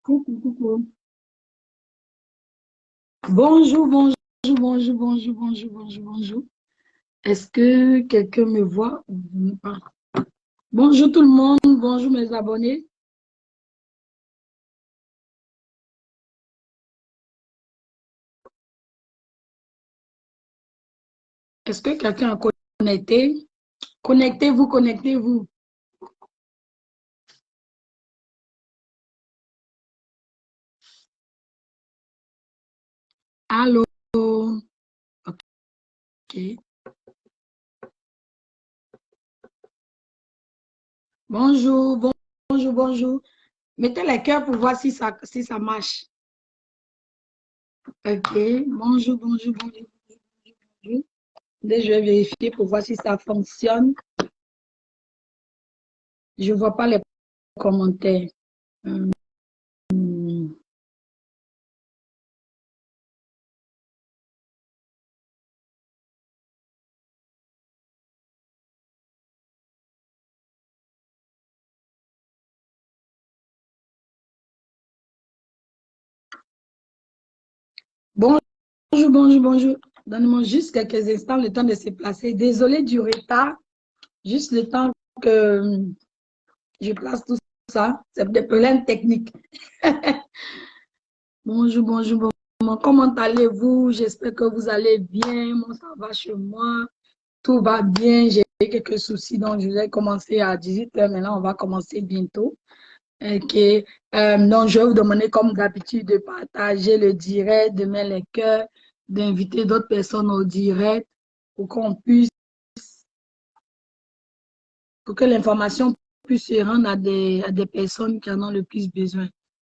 Coucou, coucou. Bonjour, bonjour, bonjour, bonjour, bonjour, bonjour, bonjour. Est-ce que quelqu'un me voit ou pas? Bonjour tout le monde, bonjour mes abonnés. Est-ce que quelqu'un est connecté? Connectez-vous, connectez-vous. Allô? Ok. Bonjour, bonjour, bonjour. Mettez les cœurs pour voir si ça marche. Ok. Bonjour, bonjour, bonjour, bonjour. Je vais vérifier pour voir si ça fonctionne. Je ne vois pas les commentaires. Hum. Bonjour, bonjour, bonjour. Donne-moi juste quelques instants, le temps de se placer. Désolée du retard, juste le temps que je place tout ça. C'est des problèmes techniques. Bonjour, bonjour, bonjour. Comment allez-vous? J'espère que vous allez bien. Moi, ça va chez moi. Tout va bien. J'ai eu quelques soucis, donc je vais commencer à 18h. Maintenant, on va commencer bientôt. Ok. Donc, je vais vous demander, comme d'habitude, de partager le direct, de mettre les cœurs, d'inviter d'autres personnes au direct pour qu'on puisse, pour que l'information puisse se rendre à des personnes qui en ont le plus besoin.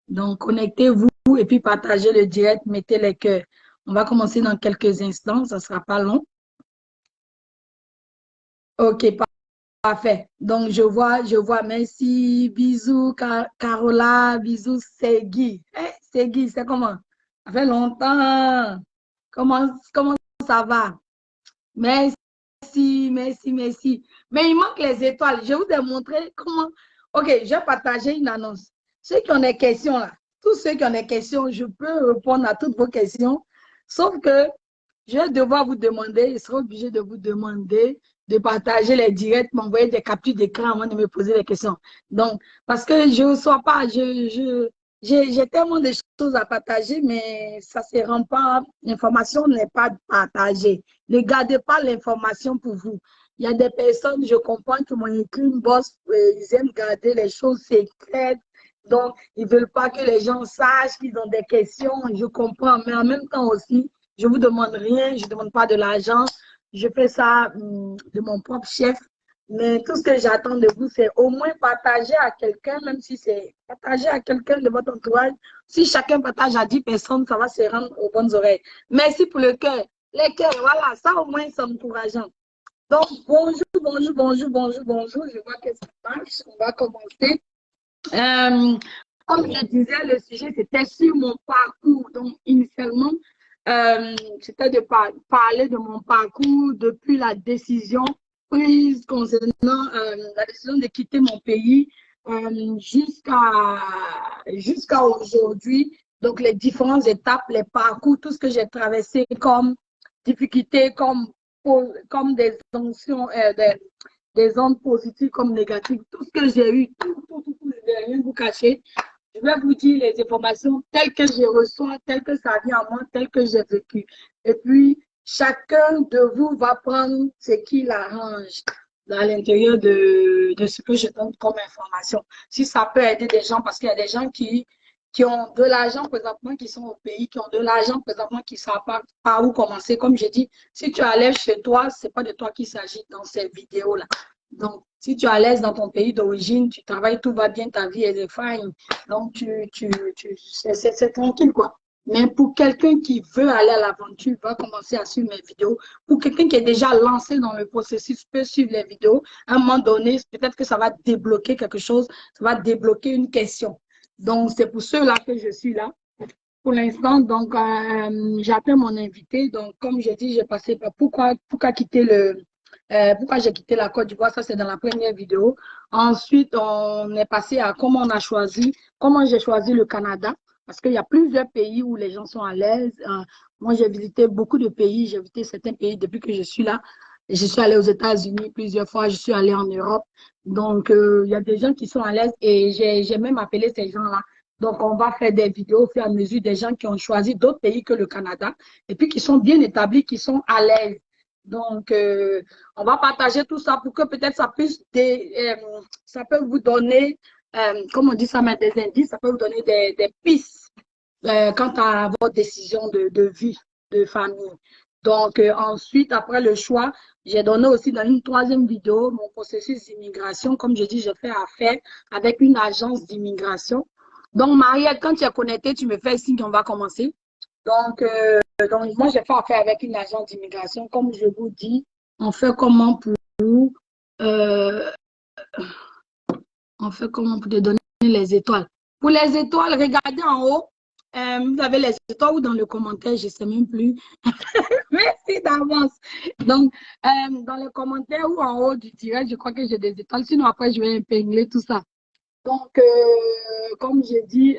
Donc, connectez-vous et puis partagez le direct, mettez les cœurs. On va commencer dans quelques instants, ça ne sera pas long. Ok, parfait. Donc, je vois, merci. Bisous, Carola. Bisous, Segui. Segui, c'est comment? Ça fait longtemps. Comment ça va? Merci, merci, merci. Mais il manque les étoiles. Je vous ai montré comment. Ok, je vais partager une annonce. Ceux qui ont des questions là, tous ceux qui ont des questions, je peux répondre à toutes vos questions. Sauf que je vais devoir vous demander, je serai obligé de vous demander de partager les directs, m'envoyer des captures d'écran avant de me poser les questions. Donc, parce que je ne reçois pas, j'ai tellement de choses à partager, mais ça ne se rend pas, l'information n'est pas partagée. Ne gardez pas l'information pour vous. Il y a des personnes, je comprends, que mon écrit une bosse, ils aiment garder les choses secrètes. Donc, ils ne veulent pas que les gens sachent qu'ils ont des questions. Je comprends, mais en même temps aussi, je ne vous demande rien, je ne demande pas de l'argent. Je fais ça de mon propre chef. Mais tout ce que j'attends de vous, c'est au moins partager à quelqu'un, même si c'est partager à quelqu'un de votre entourage. Si chacun partage à 10 personnes, ça va se rendre aux bonnes oreilles. Merci pour le cœur. Les cœurs, voilà, ça au moins, c'est encourageant. Donc, bonjour, bonjour, bonjour, bonjour, bonjour. Je vois que ça marche. On va commencer. Euh, Comme je disais, le sujet, c'était sur mon parcours. Donc, initialement, c'était de parler de mon parcours depuis la décision prise concernant la décision de quitter mon pays jusqu'à aujourd'hui. Donc, les différentes étapes, les parcours, tout ce que j'ai traversé comme difficultés, comme des sanctions, des ondes positives comme négatives, tout ce que j'ai eu, tout, je ne vais rien vous cacher. Je vais vous dire les informations telles que je reçois, telles que ça vient à moi, telles que j'ai vécu. Et puis, chacun de vous va prendre ce qui l'arrange à l'intérieur de ce que je donne comme information. Si ça peut aider des gens, parce qu'il y a des gens qui ont de l'argent présentement, qui sont au pays, qui ont de l'argent présentement, qui ne savent pas par où commencer. Comme je dis, si tu es à l'aise chez toi, ce n'est pas de toi qu'il s'agit dans cette vidéo-là. Donc, si tu es à l'aise dans ton pays d'origine, tu travailles, tout va bien, ta vie est fine. Donc, c'est tranquille, quoi. Mais pour quelqu'un qui veut aller à l'aventure, va commencer à suivre mes vidéos. Pour quelqu'un qui est déjà lancé dans le processus, peut suivre les vidéos. À un moment donné, peut-être que ça va débloquer quelque chose, ça va débloquer une question. Donc, c'est pour ceux-là que je suis là. Pour l'instant, donc, j'appelle mon invité. Donc, comme j'ai dit, j'ai passé par pourquoi quitter Pourquoi j'ai quitté la Côte d'Ivoire, ça c'est dans la première vidéo. Ensuite, on est passé à comment j'ai choisi le Canada, parce qu'il y a plusieurs pays où les gens sont à l'aise. Moi, j'ai visité beaucoup de pays, j'ai visité certains pays depuis que je suis là. Je suis allée aux États-Unis plusieurs fois, je suis allée en Europe. Donc, il y a des gens qui sont à l'aise et j'ai même appelé ces gens-là. Donc, on va faire des vidéos au fur et à mesure des gens qui ont choisi d'autres pays que le Canada et puis qui sont bien établis, qui sont à l'aise. Donc, on va partager tout ça pour que peut-être ça peut vous donner, comme on dit ça, mais des indices, ça peut vous donner des pistes quant à votre décision de vie, de famille. Donc, ensuite, après le choix, j'ai donné aussi dans une troisième vidéo mon processus d'immigration. Comme je dis, j'ai fait affaire avec une agence d'immigration. Donc, Mariette, quand tu es connectée, tu me fais signe qu'on va commencer. Donc, moi, j'ai fait affaire avec une agence d'immigration. Comme je vous dis, on fait comment euh, on fait comment pour te donner les étoiles. Pour les étoiles, regardez en haut. Vous avez les étoiles ou dans le commentaire, je ne sais même plus. Merci d'avance. Donc, dans les commentaires ou en haut du direct, je crois que j'ai des étoiles. Sinon, après, je vais épingler tout ça. Donc, comme j'ai dit,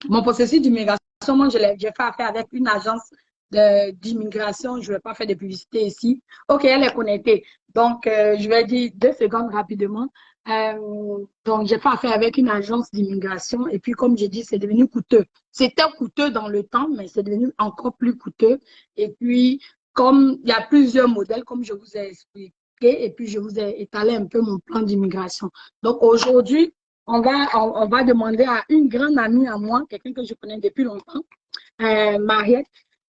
mon processus d'immigration, moi, j'ai fait affaire avec une agence d'immigration. Je ne vais pas faire de publicité ici. OK, elle est connectée. Donc, je vais dire 2 secondes rapidement. Donc, j'ai fait affaire avec une agence d'immigration. Et puis, comme j'ai dit, c'est devenu coûteux. C'était coûteux dans le temps, mais c'est devenu encore plus coûteux. Et puis, comme il y a plusieurs modèles, comme je vous ai expliqué, et puis je vous ai étalé un peu mon plan d'immigration. Donc, aujourd'hui, on va demander à une grande amie à moi, quelqu'un que je connais depuis longtemps, Mariette,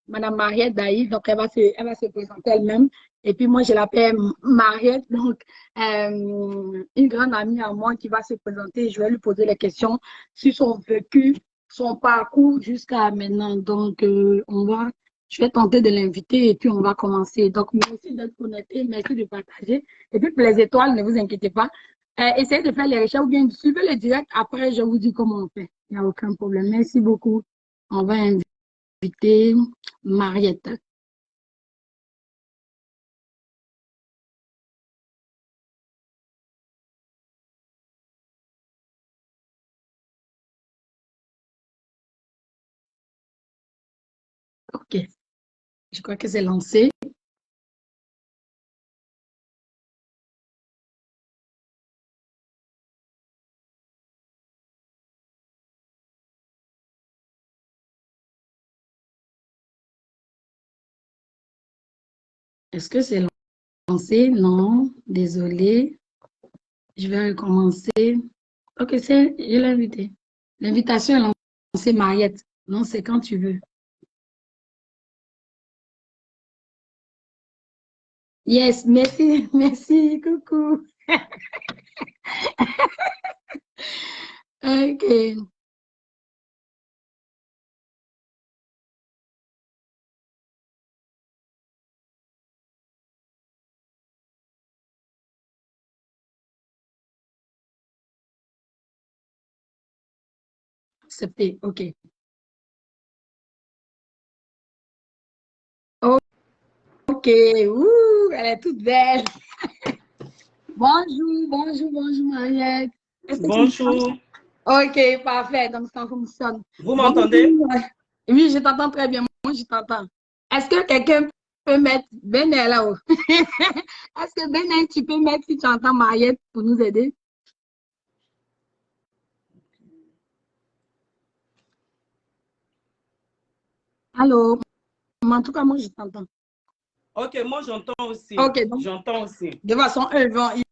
Madame Mariette Daï. Donc, elle va se présenter elle-même. Et puis, moi, je l'appelle Mariette. Donc, une grande amie à moi qui va se présenter. Je vais lui poser les questions sur son vécu, son parcours jusqu'à maintenant. Donc, je vais tenter de l'inviter et puis on va commencer. Donc, merci d'être connecté, merci de partager. Et puis, pour les étoiles, ne vous inquiétez pas. Essayez de faire les recherches ou bien suivez le direct. Après, je vous dis comment on fait. Il n'y a aucun problème. Merci beaucoup. On va inviter Mariette. OK. Je crois que c'est lancé. Est-ce que c'est lancé? Non. Désolé. Je vais recommencer. OK, je l'ai invité. L'invitation est lancée, Mariette. Non, c'est quand tu veux. Yes, merci, merci, coucou. OK. Accepté. OK. OK. Ouh, elle est toute belle. Bonjour, bonjour, bonjour, Mariette. Est-ce que tu Bonjour. OK, parfait. Donc, ça fonctionne. Vous m'entendez? Oui, je t'entends très bien. Moi, je t'entends. Est-ce que quelqu'un peut mettre Benet là-haut? Est-ce que Benet, tu peux mettre si tu entends Mariette pour nous aider? Allô? En tout cas, moi, je t'entends. Ok, moi j'entends aussi. OK, donc, J'entends aussi. de toute façon, eux,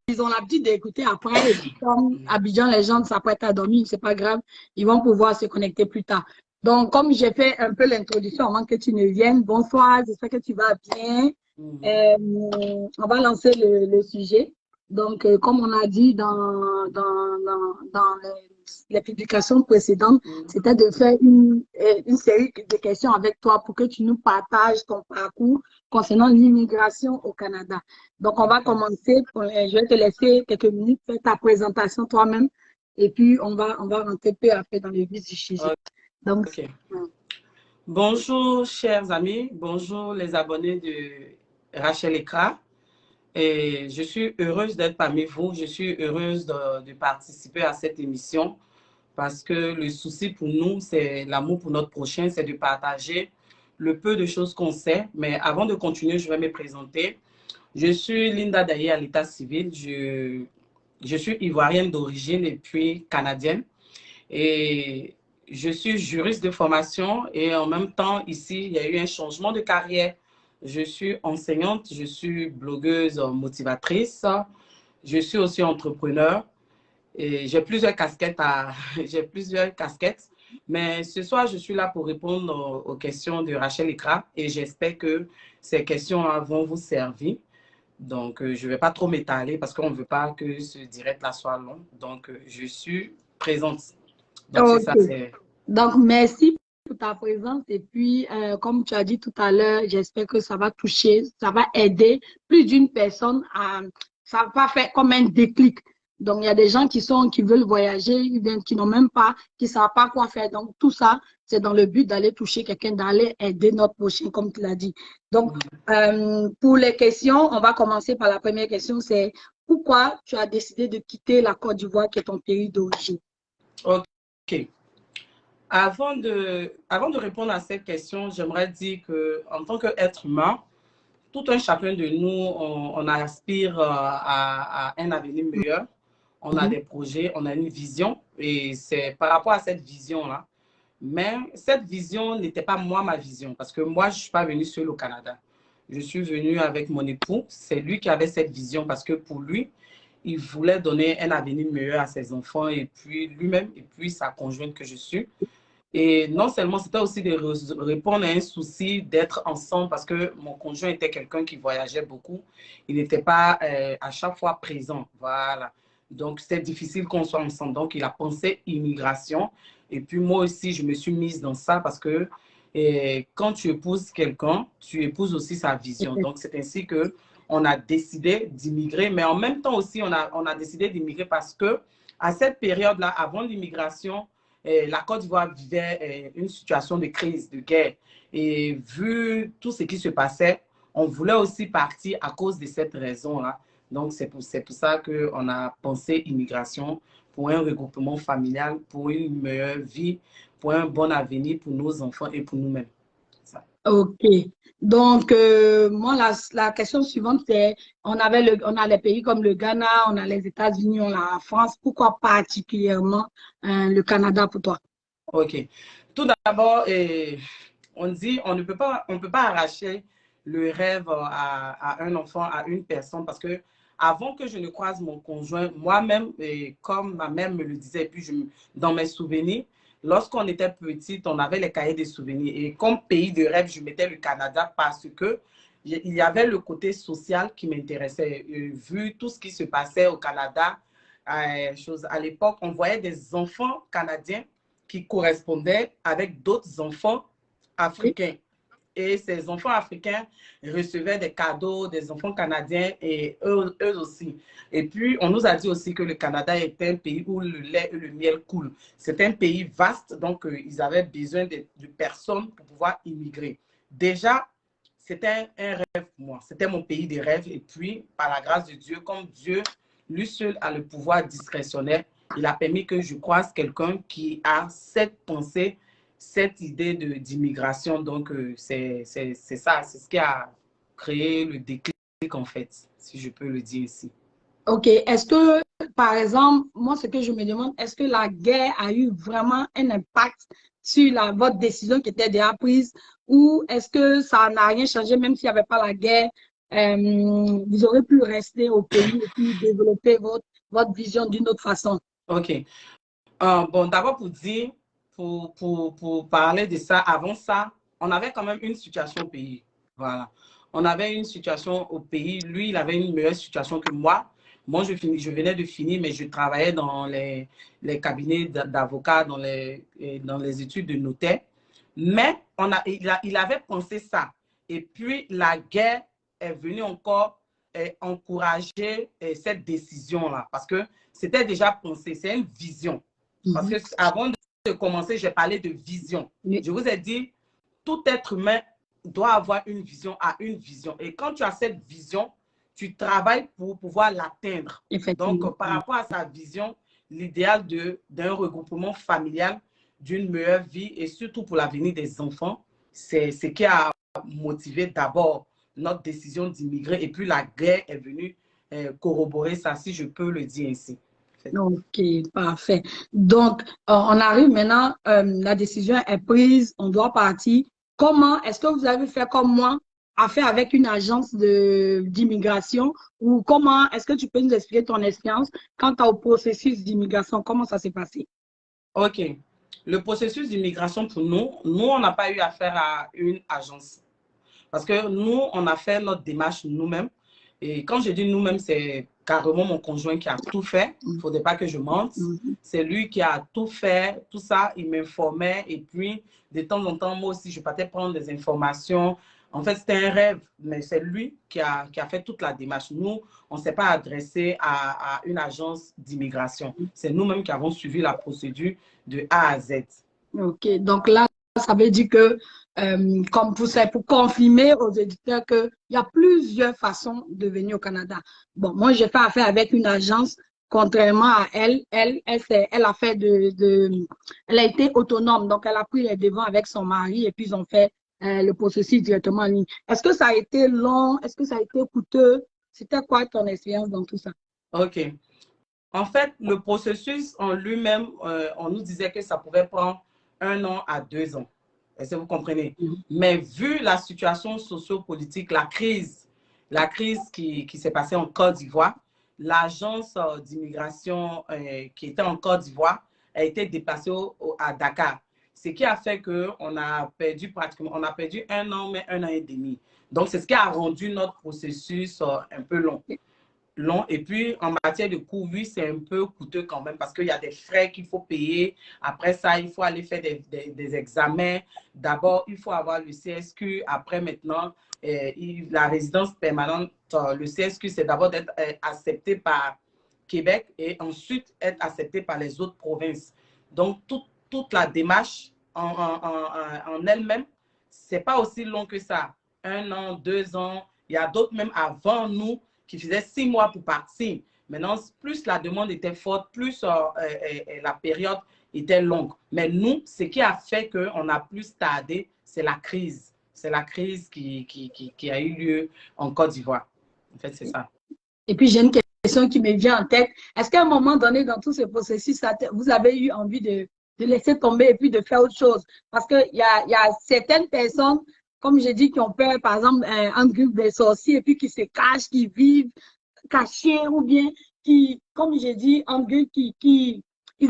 ils ont l'habitude d'écouter après. Et puis, comme Abidjan, les gens s'apprêtent à dormir, c'est pas grave. Ils vont pouvoir se connecter plus tard. Donc, comme j'ai fait un peu l'introduction avant que tu ne viennes, bonsoir, j'espère que tu vas bien. On va lancer le sujet. Donc, comme on a dit dans les publications précédentes, c'était de faire une série de questions avec toi pour que tu nous partages ton parcours concernant l'immigration au Canada. Donc, on va commencer. Je vais te laisser quelques minutes faire ta présentation toi-même et puis on va rentrer peu à peu dans le vif du sujet. Donc, okay. Bonjour, chers amis. Bonjour, les abonnés de Rachel Ekra. Et je suis heureuse d'être parmi vous. Je suis heureuse de participer à cette émission parce que le souci pour nous, c'est l'amour pour notre prochain, c'est de partager le peu de choses qu'on sait. Mais avant de continuer, je vais me présenter. Je suis Linda Daye à l'état civil. Je suis ivoirienne d'origine et puis canadienne. Et je suis juriste de formation et en même temps, ici, il y a eu un changement de carrière. Je suis enseignante, je suis blogueuse motivatrice, je suis aussi entrepreneur et j'ai plusieurs casquettes j'ai plusieurs casquettes. Mais ce soir, je suis là pour répondre aux questions de Rachel Ikra et j'espère que ces questions vont vous servir. Donc, je ne vais pas trop m'étaler parce qu'on ne veut pas que ce direct-là soit long. Donc, je suis présente. Donc, c'est ça, Ok. c'est... Donc, merci pour ta présence. Et puis, comme tu as dit tout à l'heure, j'espère que ça va toucher, ça va aider plus d'une personne à, ça va faire comme un déclic. Donc, il y a des gens qui veulent voyager, qui n'ont même pas, qui ne savent pas quoi faire. Donc, tout ça, c'est dans le but d'aller toucher quelqu'un, d'aller aider notre prochain, comme tu l'as dit. Donc, pour les questions, on va commencer par la première question, c'est pourquoi tu as décidé de quitter la Côte d'Ivoire, qui est ton pays d'origine? OK. Avant de répondre à cette question, j'aimerais dire qu'en tant qu'être humain, tout un chacun de nous, on aspire à un avenir meilleur. On a des projets, on a une vision et c'est par rapport à cette vision-là. Mais cette vision n'était pas moi ma vision parce que moi, je ne suis pas venue seule au Canada. Je suis venue avec mon époux. C'est lui qui avait cette vision parce que pour lui, il voulait donner un avenir meilleur à ses enfants et puis lui-même et puis sa conjointe que je suis. Et non seulement, c'était aussi de répondre à un souci d'être ensemble parce que mon conjoint était quelqu'un qui voyageait beaucoup. Il n'était pas à chaque fois présent. Voilà. Donc, c'était difficile qu'on soit ensemble. Donc, il a pensé immigration. Et puis, moi aussi, je me suis mise dans ça parce que quand tu épouses quelqu'un, tu épouses aussi sa vision. Donc, c'est ainsi que on a décidé d'immigrer. Mais en même temps aussi, on a décidé d'immigrer parce que à cette période-là, avant l'immigration, la Côte d'Ivoire vivait une situation de crise, de guerre. Et vu tout ce qui se passait, on voulait aussi partir à cause de cette raison-là. Donc, c'est pour ça qu'on a pensé immigration pour un regroupement familial, pour une meilleure vie, pour un bon avenir pour nos enfants et pour nous-mêmes. Ok. Donc, moi, la question suivante, c'est, on a les pays comme le Ghana, on a les États-Unis, on a la France. Pourquoi particulièrement le Canada pour toi? OK. Tout d'abord, on dit on peut pas arracher le rêve à un enfant, à une personne, parce que avant que je ne croise mon conjoint, moi-même, comme ma mère me le disait, puis dans mes souvenirs, lorsqu'on était petite, on avait les cahiers des souvenirs. Et comme pays de rêve, je mettais le Canada parce que il y avait le côté social qui m'intéressait. Vu tout ce qui se passait au Canada, à l'époque, on voyait des enfants canadiens qui correspondaient avec d'autres enfants africains. Et ces enfants africains recevaient des cadeaux des enfants canadiens et eux aussi. Et puis, on nous a dit aussi que le Canada était un pays où le lait et le miel coulent. C'est un pays vaste, donc ils avaient besoin de personnes pour pouvoir immigrer. Déjà, c'était un rêve pour moi. C'était mon pays de rêve. Et puis, par la grâce de Dieu, comme Dieu, lui seul a le pouvoir discrétionnaire, il a permis que je croise quelqu'un qui a cette pensée, cette idée d'immigration. Donc, c'est ça, c'est ce qui a créé le déclic, en fait, si je peux le dire ici. Ok. Est-ce que, par exemple, moi, ce que je me demande, est-ce que la guerre a eu vraiment un impact sur votre décision qui était déjà prise ou est-ce que ça n'a rien changé, même s'il n'y avait pas la guerre, vous aurez pu rester au pays et puis développer votre vision d'une autre façon? OK. Bon, d'abord pour dire, pour parler de ça, avant ça, on avait quand même une situation au pays. Voilà. On avait une situation au pays. Lui, il avait une meilleure situation que moi. Moi, je venais de finir, mais je travaillais dans les cabinets d'avocats, dans les études de notaire. Mais il avait pensé ça. Et puis, la guerre est venue encore encourager cette décision-là. Parce que c'était déjà pensé, c'est une vision. Parce que avant de commencer, j'ai parlé de vision. Je vous ai dit, tout être humain doit avoir une vision, a une vision. Et quand tu as cette vision, tu travailles pour pouvoir l'atteindre. Donc, par rapport à sa vision, l'idéal d'un regroupement familial, d'une meilleure vie et surtout pour l'avenir des enfants, c'est ce qui a motivé d'abord notre décision d'immigrer. Et puis, la guerre est venue corroborer ça, si je peux le dire ainsi. Ok, parfait. Donc, on arrive maintenant, la décision est prise, on doit partir. Comment est-ce que vous avez fait comme moi, à faire avec une agence d'immigration ou comment est-ce que tu peux nous expliquer ton expérience quant au processus d'immigration? Comment ça s'est passé? Ok. Le processus d'immigration pour nous, on n'a pas eu affaire à une agence. Parce que nous, on a fait notre démarche nous-mêmes. Et quand je dis nous-mêmes, c'est carrément mon conjoint qui a tout fait. Il ne faudrait pas que je mente. C'est lui qui a tout fait, tout ça. Il m'informait. Et puis, de temps en temps, moi aussi, je partais prendre des informations. En fait, c'était un rêve, mais c'est lui qui a fait toute la démarche. Nous, on ne s'est pas adressé à une agence d'immigration. C'est nous-mêmes qui avons suivi la procédure de A à Z. Ok, donc là, ça veut dire que, comme pour confirmer aux éditeurs qu'il y a plusieurs façons de venir au Canada. Bon, moi, j'ai fait affaire avec une agence, contrairement à elle. Elle a fait elle a été autonome, donc elle a pris les devants avec son mari et puis ils ont fait le processus directement en ligne. Est-ce que ça a été long? Est-ce que ça a été coûteux? C'était quoi ton expérience dans tout ça? Ok. En fait, le processus en lui-même, on nous disait que ça pouvait prendre 1 an à 2 ans. Est-ce que vous comprenez? Mais vu la situation sociopolitique, la crise qui s'est passée en Côte d'Ivoire, l'agence d'immigration qui était en Côte d'Ivoire a été déplacée à Dakar. Ce qui a fait qu'on a perdu on a perdu 1 an, mais 1 an et demi. Donc, c'est ce qui a rendu notre processus un peu long. Et puis, en matière de coût, oui, c'est un peu coûteux quand même parce qu'il y a des frais qu'il faut payer. Après ça, il faut aller faire des examens. D'abord, il faut avoir le CSQ. Après, maintenant, la résidence permanente, le CSQ, c'est d'abord d'être accepté par Québec et ensuite être accepté par les autres provinces. Donc, toute la démarche en elle-même, ce n'est pas aussi long que ça. 1 an, 2 ans. Il y a d'autres même avant nous qui faisait 6 mois pour partir. Maintenant, plus la demande était forte, plus la période était longue. Mais nous, ce qui a fait qu'on a plus tardé, c'est la crise. C'est la crise qui a eu lieu en Côte d'Ivoire. En fait, c'est ça. Et puis, j'ai une question qui me vient en tête. Est-ce qu'à un moment donné, dans tout ce processus, vous avez eu envie de laisser tomber et puis de faire autre chose? Parce qu'il y a certaines personnes, comme j'ai dit, qui ont peur, par exemple, un groupe des sorciers et puis qui se cachent, qui vivent cachés ou bien qui, comme j'ai dit, en groupe, ils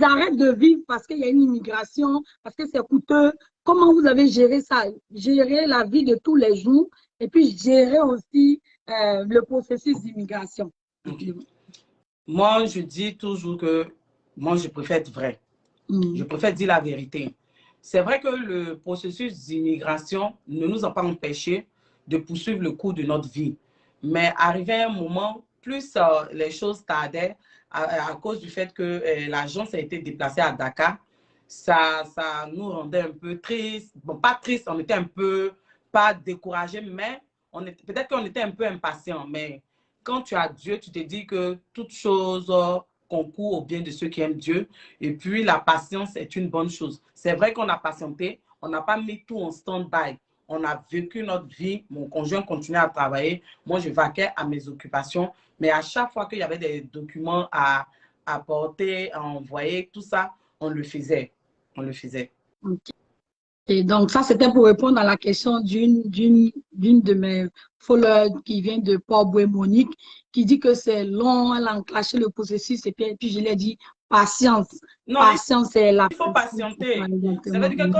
arrêtent de vivre parce qu'il y a une immigration, parce que c'est coûteux. Comment vous avez géré ça? Gérer la vie de tous les jours et puis gérer aussi le processus d'immigration. Okay. Moi, je dis toujours que moi, je préfère être vrai. Je préfère dire la vérité. C'est vrai que le processus d'immigration ne nous a pas empêchés de poursuivre le cours de notre vie. Mais arrivé à un moment, plus les choses tardaient à cause du fait que l'agence a été déplacée à Dakar, ça nous rendait un peu tristes. Bon, pas tristes, on était un peu, pas découragés, mais peut-être qu'on était un peu impatients. Mais quand tu as Dieu, tu te dis que toute chose concourt au bien de ceux qui aiment Dieu. Et puis, la patience est une bonne chose. C'est vrai qu'on a patienté, on n'a pas mis tout en stand-by. On a vécu notre vie, mon conjoint continuait à travailler, moi je vaquais à mes occupations, mais à chaque fois qu'il y avait des documents à apporter, à envoyer, tout ça, on le faisait. On le faisait. Okay. Et donc, ça, c'était pour répondre à la question d'une de mes followers qui vient de Port-Boué, Monique, qui dit que c'est long, elle a enclenché le processus et puis je lui ai dit patience. Non, patience, c'est la il faut patienter. Ça veut dire que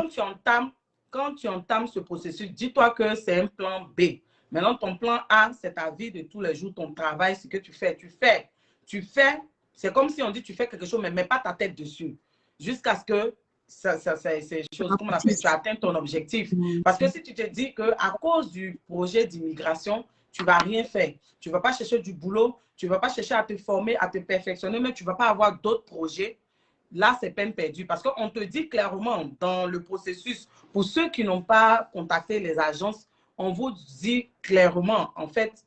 quand tu entames ce processus, dis-toi que c'est un plan B. Maintenant, ton plan A, c'est ta vie de tous les jours, ton travail, ce que tu fais. Tu fais, c'est comme si on dit tu fais quelque chose, mais mets pas ta tête dessus. Jusqu'à ce que ces choses, comment on appelle, tu atteins ton objectif. Parce que si tu te dis qu'à cause du projet d'immigration, tu ne vas rien faire. Tu ne vas pas chercher du boulot, tu ne vas pas chercher à te former, à te perfectionner, mais tu ne vas pas avoir d'autres projets. Là, c'est peine perdue parce qu'on te dit clairement dans le processus, pour ceux qui n'ont pas contacté les agences, on vous dit clairement, en fait,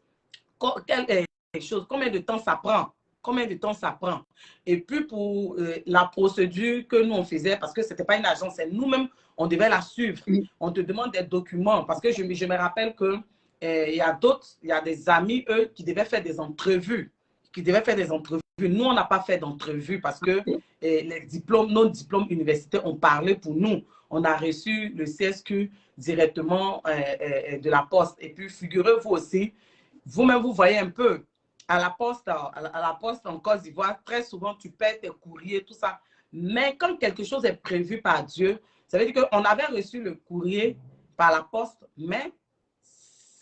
quelle est la chose, combien de temps ça prend? Combien de temps ça prend? Et puis pour la procédure que nous on faisait, parce que ce n'était pas une agence, c'est nous-mêmes, on devait la suivre. On te demande des documents, parce que je me rappelle que il y a des amis, eux, qui devaient faire des entrevues. Nous, on n'a pas fait d'entrevue parce que les diplômes, nos diplômes universitaires ont parlé pour nous. On a reçu le CSQ directement de la Poste. Et puis, figurez-vous aussi, vous-même, vous voyez un peu, à la Poste en Côte d'Ivoire, très souvent, tu perds tes courriers, tout ça. Mais quand quelque chose est prévu par Dieu, ça veut dire qu'on avait reçu le courrier par la Poste, mais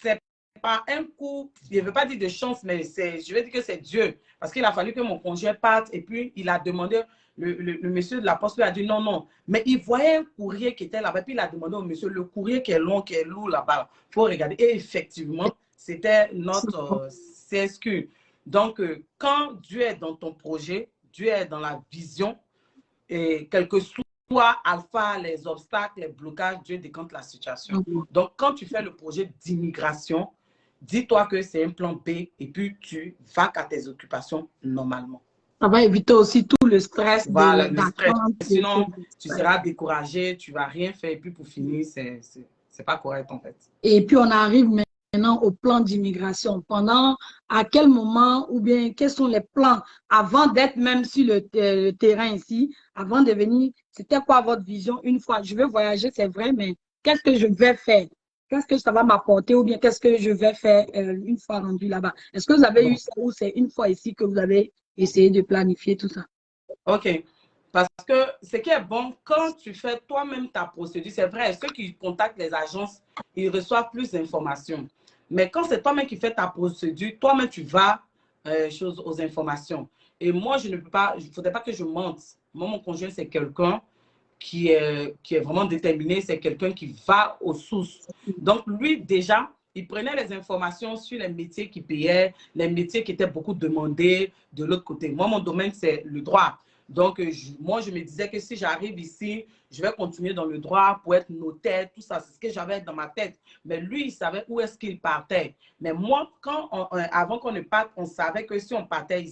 c'est pas un coup, je ne veux pas dire de chance, mais je veux dire que c'est Dieu. Parce qu'il a fallu que mon conjoint parte et puis il a demandé, le monsieur de la Poste lui a dit non, non. Mais il voyait un courrier qui était là-bas, puis il a demandé au monsieur, le courrier qui est long, qui est lourd là-bas, il faut regarder. Et effectivement, c'était notre CSQ. Donc, quand Dieu est dans ton projet, Dieu est dans la vision, et quel que soit alpha, les obstacles, les blocages, Dieu décante la situation. Donc, quand tu fais le projet d'immigration, dis-toi que c'est un plan B et puis tu vas à tes occupations normalement. Ça va éviter aussi tout le stress. Voilà, le stress. Sinon, tu seras découragé, tu ne vas rien faire et puis pour finir, c'est pas correct en fait. Et puis, on arrive maintenant au plan d'immigration. À quel moment ou bien quels sont les plans avant d'être même sur le terrain ici, avant de venir, c'était quoi votre vision une fois? Je veux voyager, c'est vrai, mais qu'est-ce que je vais faire? Qu'est-ce que ça va m'apporter ou bien qu'est-ce que je vais faire une fois rendu là-bas? Est-ce que vous avez eu ça ou c'est une fois ici que vous avez essayé de planifier tout ça? OK. Parce que ce qui est bon, quand tu fais toi-même ta procédure, c'est vrai, ceux qui contactent les agences, ils reçoivent plus d'informations. Mais quand c'est toi-même qui fais ta procédure, toi-même, tu vas aux informations. Et moi, je ne peux pas, il ne faudrait pas que je mente. Moi, mon conjoint, c'est quelqu'un qui est vraiment déterminé, c'est quelqu'un qui va aux sources. Donc, lui, déjà, il prenait les informations sur les métiers qui payaient, les métiers qui étaient beaucoup demandés de l'autre côté. Moi, mon domaine, c'est le droit. Donc, moi, je me disais que si j'arrive ici, je vais continuer dans le droit pour être notaire, tout ça. C'est ce que j'avais dans ma tête. Mais lui, il savait où est-ce qu'il partait. Mais moi, avant qu'on ne parte, on savait que si on partait,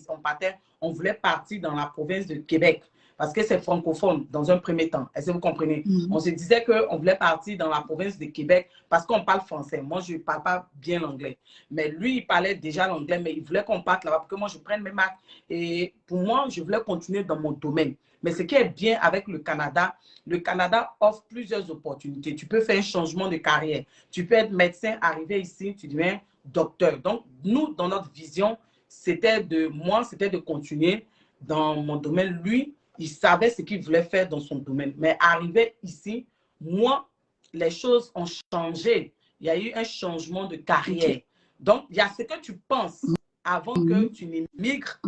on voulait partir dans la province de Québec. Parce que c'est francophone dans un premier temps. Est-ce que vous comprenez? On se disait qu'on voulait partir dans la province de Québec parce qu'on parle français. Moi, je ne parle pas bien l'anglais. Mais lui, il parlait déjà l'anglais, mais il voulait qu'on parte là-bas pour que moi, je prenne mes marques. Et pour moi, je voulais continuer dans mon domaine. Mais ce qui est bien avec le Canada offre plusieurs opportunités. Tu peux faire un changement de carrière. Tu peux être médecin, arriver ici, tu deviens docteur. Donc, nous, dans notre vision, c'était de continuer dans mon domaine. Lui, il savait ce qu'il voulait faire dans son domaine. Mais arrivé ici, moi, les choses ont changé. Il y a eu un changement de carrière. Donc, il y a ce que tu penses avant que tu n'immigres.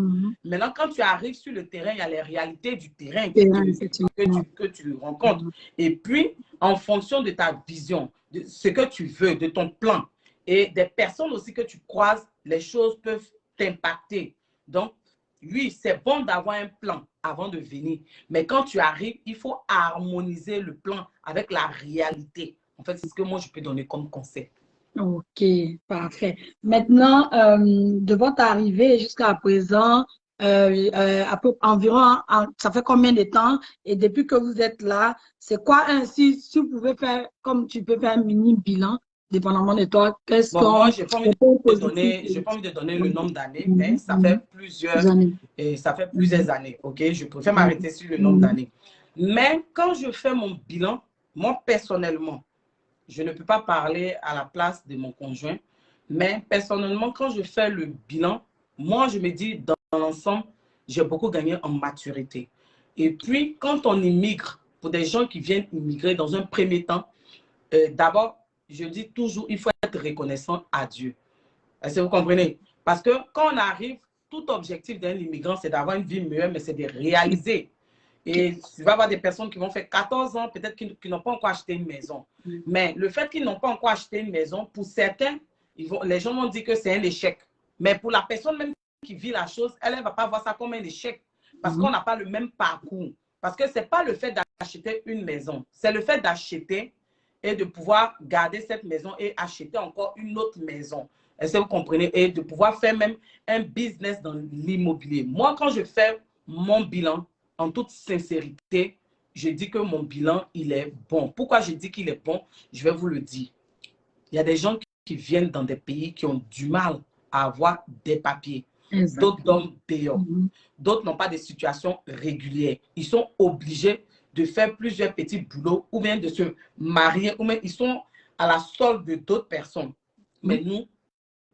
Maintenant, quand tu arrives sur le terrain, il y a les réalités du terrain que tu rencontres. Et puis, en fonction de ta vision, de ce que tu veux, de ton plan, et des personnes aussi que tu croises, les choses peuvent t'impacter. Donc, oui, c'est bon d'avoir un plan avant de venir. Mais quand tu arrives, il faut harmoniser le plan avec la réalité. En fait, c'est ce que moi, je peux donner comme conseil. OK, parfait. Maintenant, de votre arrivée jusqu'à présent, environ, ça fait combien de temps? Et depuis que vous êtes là, c'est quoi si vous pouvez faire, comme tu peux faire un mini bilan, dépendamment de toi, qu'est-ce qu'on... Moi, je n'ai pas envie de donner le nombre d'années, mais ça fait plusieurs années. OK? Je préfère m'arrêter sur le nombre d'années. Mais quand je fais mon bilan, moi, personnellement, je ne peux pas parler à la place de mon conjoint, mais personnellement, quand je fais le bilan, moi, je me dis, dans l'ensemble, j'ai beaucoup gagné en maturité. Et puis, quand on immigre, pour des gens qui viennent immigrer dans un premier temps, d'abord, je dis toujours, il faut être reconnaissant à Dieu. Est-ce que vous comprenez? Parce que quand on arrive, tout objectif d'un immigrant, c'est d'avoir une vie meilleure, mais c'est de réaliser. Et tu vas avoir des personnes qui vont faire 14 ans, peut-être qui n'ont pas encore acheté une maison. Mais le fait qu'ils n'ont pas encore acheté une maison, pour certains, les gens vont dire que c'est un échec. Mais pour la personne même qui vit la chose, elle ne va pas voir ça comme un échec. Parce qu'on n'a pas le même parcours. Parce que ce n'est pas le fait d'acheter une maison. C'est le fait d'acheter et de pouvoir garder cette maison et acheter encore une autre maison. Est-ce que vous comprenez? Et de pouvoir faire même un business dans l'immobilier. Moi, quand je fais mon bilan, en toute sincérité, je dis que mon bilan, il est bon. Pourquoi je dis qu'il est bon? Je vais vous le dire. Il y a des gens qui viennent dans des pays qui ont du mal à avoir des papiers. D'autres dorment dehors. D'autres n'ont pas de situation régulière. Ils sont obligés de faire plusieurs petits boulots ou bien de se marier ou bien ils sont à la solde de d'autres personnes. Mais nous,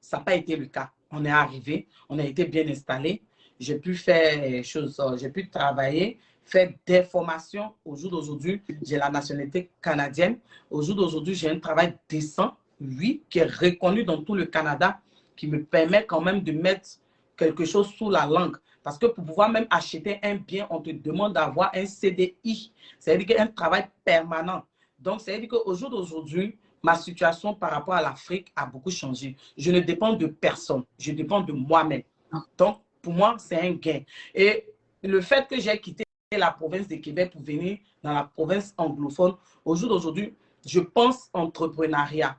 ça n'a pas été le cas. On est arrivé, on a été bien installé. J'ai pu faire des choses, j'ai pu travailler, faire des formations. Au jour d'aujourd'hui, j'ai la nationalité canadienne. Au jour d'aujourd'hui, j'ai un travail décent, oui, qui est reconnu dans tout le Canada, qui me permet quand même de mettre quelque chose sous la langue. Parce que pour pouvoir même acheter un bien, on te demande d'avoir un CDI. C'est-à-dire un travail permanent. Donc, c'est-à-dire qu'au jour d'aujourd'hui, ma situation par rapport à l'Afrique a beaucoup changé. Je ne dépends de personne. Je dépends de moi-même. Donc, pour moi, c'est un gain. Et le fait que j'ai quitté la province de Québec pour venir dans la province anglophone, au jour d'aujourd'hui, je pense entrepreneuriat.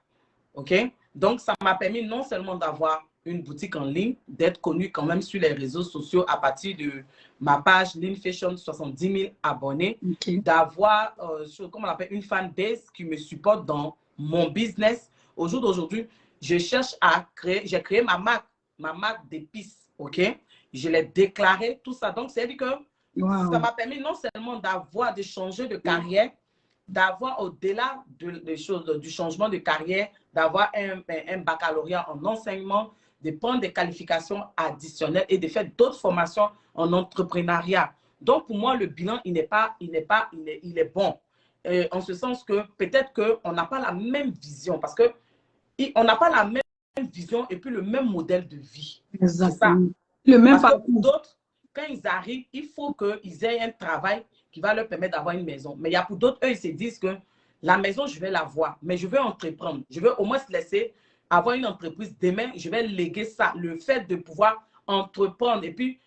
OK? Donc, ça m'a permis non seulement d'avoir une boutique en ligne, d'être connu quand même sur les réseaux sociaux à partir de ma page Lean Fashion, 70 000 abonnés, d'avoir, comment on appelle, une fanbase qui me supporte dans mon business. Au jour d'aujourd'hui, je cherche à créer, j'ai créé ma marque d'épices, OK? Je l'ai déclaré, tout ça. Donc, c'est-à-dire que ça m'a permis non seulement d'avoir, de changer de carrière, d'avoir au-delà du changement de carrière, d'avoir un baccalauréat en enseignement, de prendre des qualifications additionnelles et de faire d'autres formations en entrepreneuriat. Donc, pour moi, le bilan, il est bon. En ce sens que peut-être qu'on n'a pas la même vision parce qu'on n'a pas la même vision et puis le même modèle de vie. C'est ça. Le même parce que d'autres, quand ils arrivent, il faut qu'ils aient un travail qui va leur permettre d'avoir une maison. Mais il y a pour d'autres, eux, ils se disent que la maison, je vais l'avoir, mais je veux entreprendre. Je veux au moins se laisser avoir une entreprise. Demain, je vais léguer ça. Le fait de pouvoir entreprendre et puis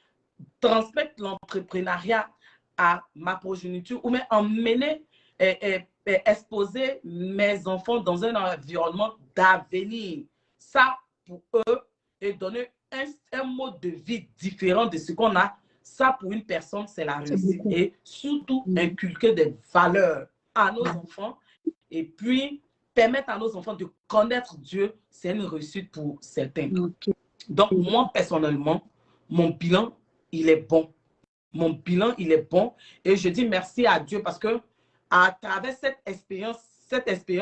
transmettre l'entrepreneuriat à ma progéniture ou même emmener, exposer mes enfants dans un environnement d'avenir. Ça, pour eux, et donner un mode de vie différent de ce qu'on a, ça pour une personne, c'est la réussite. Et surtout, inculquer des valeurs à nos enfants et puis permettre à nos enfants de connaître Dieu, c'est une réussite pour certains. Donc, moi, personnellement, mon bilan, il est bon. Mon bilan, il est bon. Et je dis merci à Dieu parce que à travers cette expérience,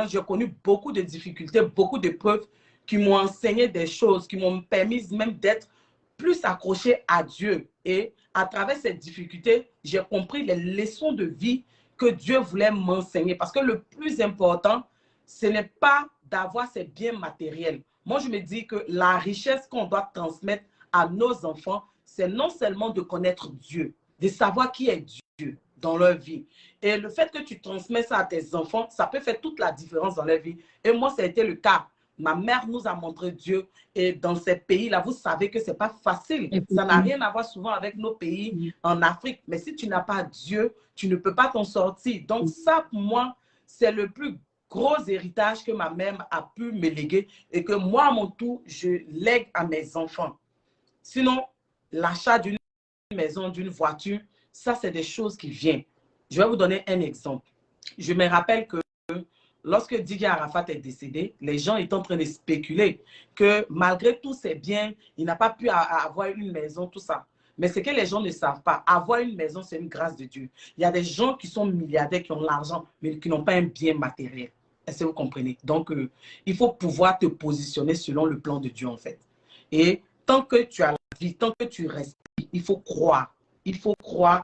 j'ai connu beaucoup de difficultés, beaucoup d'épreuves qui m'ont enseigné des choses, qui m'ont permis même d'être plus accroché à Dieu. Et à travers cette difficulté, j'ai compris les leçons de vie que Dieu voulait m'enseigner. Parce que le plus important, ce n'est pas d'avoir ces biens matériels. Moi, je me dis que la richesse qu'on doit transmettre à nos enfants, c'est non seulement de connaître Dieu, de savoir qui est Dieu dans leur vie. Et le fait que tu transmets ça à tes enfants, ça peut faire toute la différence dans leur vie. Et moi, ça a été le cas. Ma mère nous a montré Dieu. Et dans ces pays-là, vous savez que ce n'est pas facile. Ça n'a rien à voir souvent avec nos pays en Afrique. Mais si tu n'as pas Dieu, tu ne peux pas t'en sortir. Donc ça, pour moi, c'est le plus gros héritage que ma mère a pu me léguer et que moi, à mon tour, je lègue à mes enfants. Sinon, l'achat d'une maison, d'une voiture, ça, c'est des choses qui viennent. Je vais vous donner un exemple. Je me rappelle que lorsque Didier Arafat est décédé, les gens étaient en train de spéculer que malgré tous ses biens, il n'a pas pu avoir une maison, tout ça. Mais ce que les gens ne savent pas, avoir une maison, c'est une grâce de Dieu. Il y a des gens qui sont milliardaires, qui ont l'argent, mais qui n'ont pas un bien matériel. Est-ce que vous comprenez? Donc, il faut pouvoir te positionner selon le plan de Dieu, en fait. Et tant que tu as la vie, tant que tu respires, il faut croire. Il faut croire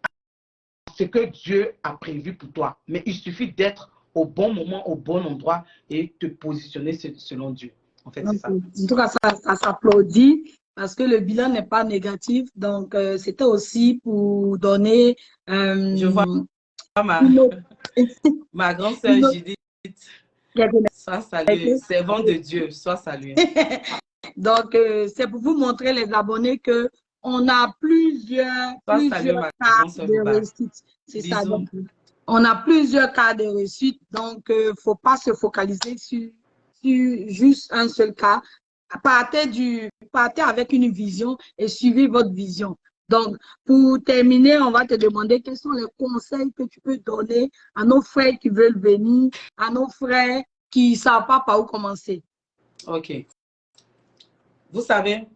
à ce que Dieu a prévu pour toi. Mais il suffit d'être au bon moment, au bon endroit et te positionner selon Dieu. En fait, c'est ça. En tout cas, ça s'applaudit parce que le bilan n'est pas négatif. Donc, c'était aussi pour donner... Je vois ma grande sœur Judith. Sois saluée. Servant de Dieu, sois saluée. Donc, c'est pour vous montrer, les abonnés, que on a plusieurs cas de réussite. C'est ça. Donc, on a plusieurs cas de réussite. Donc, il ne faut pas se focaliser sur sur juste un seul cas. Partez avec une vision et suivez votre vision. Donc, pour terminer, on va te demander quels sont les conseils que tu peux donner à nos frères qui veulent venir, à nos frères qui ne savent pas par où commencer. OK. Vous savez,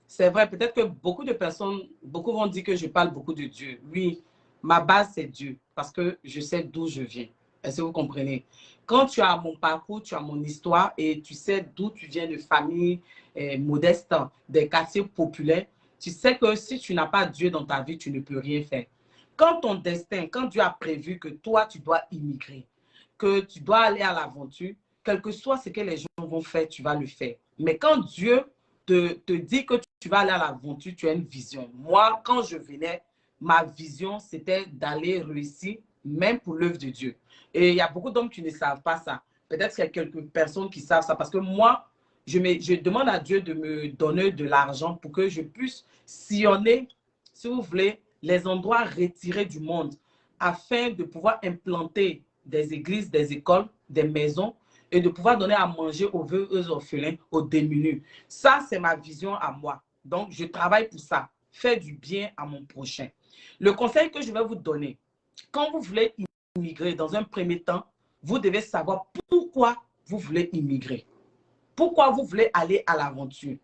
c'est vrai, peut-être que beaucoup de personnes, beaucoup vont dire que je parle beaucoup de Dieu. Oui, ma base, c'est Dieu, parce que je sais d'où je viens. Est-ce que vous comprenez? Quand tu as mon parcours, tu as mon histoire et tu sais d'où tu viens de famille modeste, des quartiers populaires, tu sais que si tu n'as pas Dieu dans ta vie, tu ne peux rien faire. Quand ton destin, quand Dieu a prévu que toi, tu dois immigrer, que tu dois aller à l'aventure, quel que soit ce que les gens vont faire, tu vas le faire. Mais quand Dieu te dit que tu vas aller à l'aventure, tu as une vision. Moi, quand je venais, ma vision, c'était d'aller réussir, même pour l'œuvre de Dieu. Et il y a beaucoup d'hommes qui ne savent pas ça. Peut-être qu'il y a quelques personnes qui savent ça. Parce que moi, je demande à Dieu de me donner de l'argent pour que je puisse sillonner, si vous voulez, les endroits retirés du monde afin de pouvoir implanter des églises, des écoles, des maisons et de pouvoir donner à manger aux veuves, aux orphelins, aux démunis. Ça, c'est ma vision à moi. Donc, je travaille pour ça. Faire du bien à mon prochain. Le conseil que je vais vous donner, quand vous voulez immigrer dans un premier temps, vous devez savoir pourquoi vous voulez immigrer. Pourquoi vous voulez aller à l'aventure.